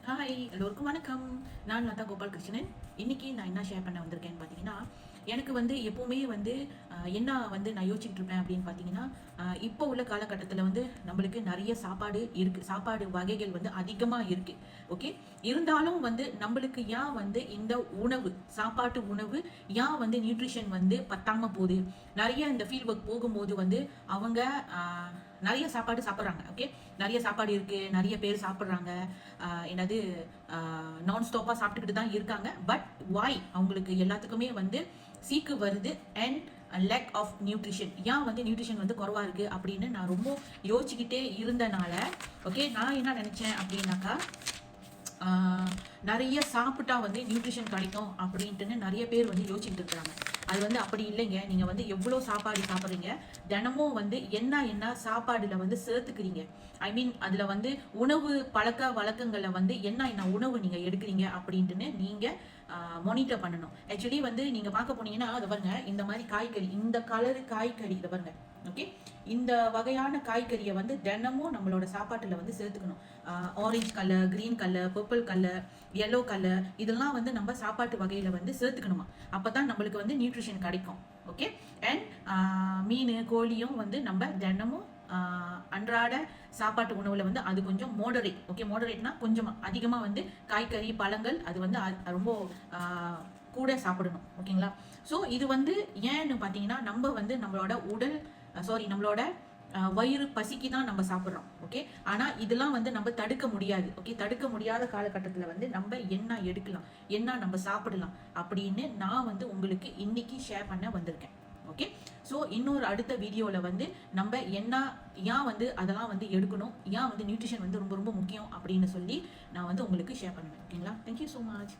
Hi எல்லோருக்கும் வணக்கம். நான் லதா கோபால் கிருஷ்ணன். இன்னைக்கு நான் என்ன ஷேர் பண்ண வந்திருக்கேன்னு பார்த்தீங்கன்னா, எனக்கு வந்து எப்போவுமே வந்து என்ன வந்து நான் யோசிச்சுட்டு இருப்பேன் அப்படின்னு பார்த்தீங்கன்னா, இப்போ உள்ள காலகட்டத்தில் வந்து நம்மளுக்கு நிறைய சாப்பாடு இருக்குது, சாப்பாடு வகைகள் வந்து அதிகமாக இருக்குது. ஓகே, இருந்தாலும் வந்து நம்மளுக்கு ஏன் வந்து இந்த உணவு, சாப்பாட்டு உணவு ஏன் வந்து நியூட்ரிஷன் வந்து பத்தாம போகுது? நிறைய இந்த ஃபீல்ட் ஒர்க் போகும்போது வந்து அவங்க நிறைய சாப்பாடு சாப்பிட்றாங்க. ஓகே, நிறைய சாப்பாடு இருக்குது, நிறைய பேர் சாப்பிட்றாங்க, என்னது நான் ஸ்டாப்பாக சாப்பிட்டுக்கிட்டு தான் இருக்காங்க. பட் வாய் அவங்களுக்கு எல்லாத்துக்குமே வந்து சீக்கு வருது அண்ட் லேக் ஆஃப் நியூட்ரிஷன். ஏன் வந்து நியூட்ரிஷன் வந்து குறவா இருக்கு அப்படின்னு நான் ரொம்ப யோசிச்சுக்கிட்டே இருந்தனால, ஓகே, நான் என்ன நினைச்சேன் அப்படின்னாக்கா, நிறைய சாப்பிட்டா வந்து நியூட்ரிஷன் கிடைக்கும் அப்படின்ட்டுன்னு நிறைய பேர் வந்து யோசிச்சுட்டு இருக்கிறாங்க. அது வந்து அப்படி இல்லைங்க. நீங்கள் வந்து எவ்வளோ சாப்பாடு சாப்பிட்றீங்க, தினமும் வந்து என்ன சாப்பாடுல வந்து சேர்த்துக்கிறீங்க, ஐ மீன் அதில் வந்து உணவு பழக்க வழக்கங்களை வந்து என்ன உணவு நீங்கள் எடுக்கிறீங்க அப்படின்ட்டுன்னு நீங்கள் மானிட்டர் பண்ணணும். ஆக்சுவலி வந்து நீங்கள் பார்க்க போனீங்கன்னா அதை பாருங்க, இந்த மாதிரி காய்கறி, இந்த கலரு காய்கறி இதை பாருங்க. ஓகே, இந்த வகையான காய்கறியை வந்து தினமும் நம்மளோட சாப்பாட்டில் வந்து சேர்த்துக்கணும். Orange colour, green colour, purple colour, yellow colour, இதெல்லாம் வந்து நம்ம சாப்பாட்டு வகையில் வந்து சேர்த்துக்கணுமா. அப்போ தான் நம்மளுக்கு வந்து நியூட்ரிஷன் கிடைக்கும். ஓகே, அண்ட் மீன் கோழியும் வந்து நம்ம தினமும் அன்றாட சாப்பாட்டு உணவுல வந்து அது கொஞ்சம் மோடரேட். ஓகே, மோடரேட்னா கொஞ்சம் அதிகமாக வந்து காய்கறி பழங்கள் அது வந்து ரொம்ப கூட சாப்பிடணும். ஓகேங்களா? ஸோ இது வந்து ஏன்னு பார்த்தீங்கன்னா, நம்ம வந்து நம்மளோட நம்மளோட வயிறு பசிக்கு தான் நம்ம சாப்பிட்றோம். ஓகே, ஆனால் இதெல்லாம் வந்து நம்ம தடுக்க முடியாது. ஓகே, தடுக்க முடியாத காலகட்டத்தில் வந்து நம்ம என்ன எடுக்கலாம், என்ன நம்ம சாப்பிடலாம் அப்படின்னு நான் வந்து உங்களுக்கு இன்னைக்கு ஷேர் பண்ண வந்திருக்கேன். ஓகே, ஸோ இன்னொரு அடுத்த வீடியோவில் வந்து நம்ம ஏன் வந்து அதெல்லாம் வந்து எடுக்கணும், ஏன் வந்து நியூட்ரிஷன் வந்து ரொம்ப ரொம்ப முக்கியம் அப்படின்னு சொல்லி நான் வந்து உங்களுக்கு ஷேர் பண்ணுவேன். ஓகேங்களா? Thank you so much.